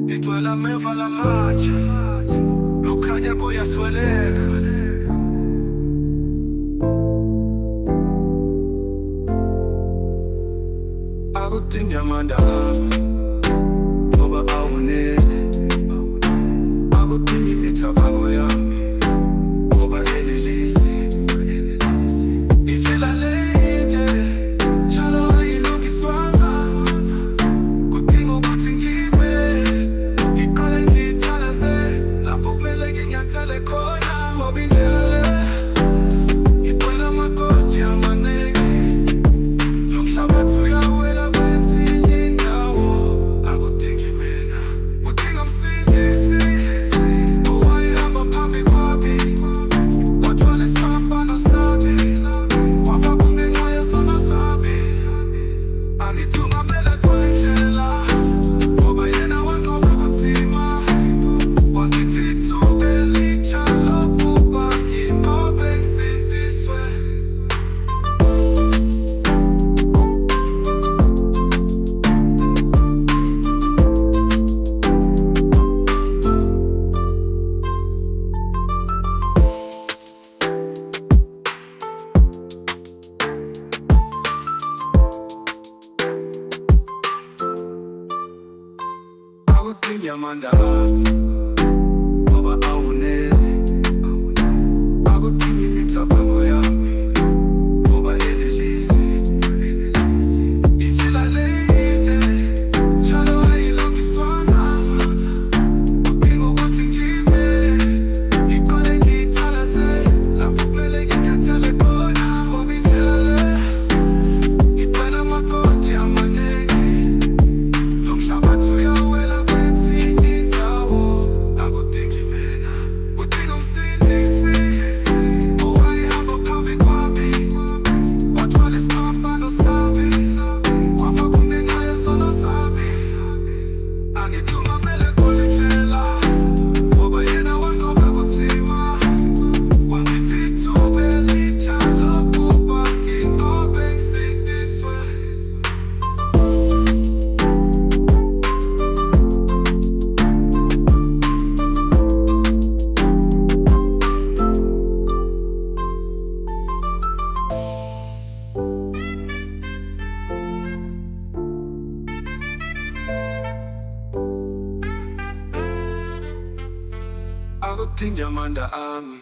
Ngicuela ameva lamatshe lukhanya kuyasweleka. Akudingi amandla ami ngoba awunele, akudingi imicabango yami ngoba enelisi. Iphela leyinde njalo ayilungiswanga, kudinga ukuthi ngime ngiqale ngithalaze lapho kumele nginyathele khona, ngoba indlela le igcwele amakoti amaningi. Lo mhlabathi uyawela kwezinye indawo, akudingi mina, kudinga umsindisi owayehamba phambi kwami, wathwala isiphambano sami, wafaka ungenxa yesono sami. Angithungamele kwendlela ngoba yena wanqoba ubunzima, wangipha ithuba elitsha lokuba nginqobe ngisindiswe. Akudingi amandla ami ngoba awunele, akudingi imicabango yami ngoba enelisi. Indlela leyinde njalo ayilungiswanga, kudinga ukuthi ngime ngiqale ngithalaze lapho kumele nginyathele khona, ngoba indlela le igcwele amakoti amaningi. Lo mhlabathi uyawela kwezinye indawo, akudingi mina, kudinga umsindisi owayehamba phambi kwami, wathwala isiphambano sami, wafaka ungenxa yesono sami. Angithungamele kule ndlela ngoba yena wanqoba ubunzima, wangipha ithuba elitsha lokuba nginqobe ngisindiswe. Akudingi amandla ami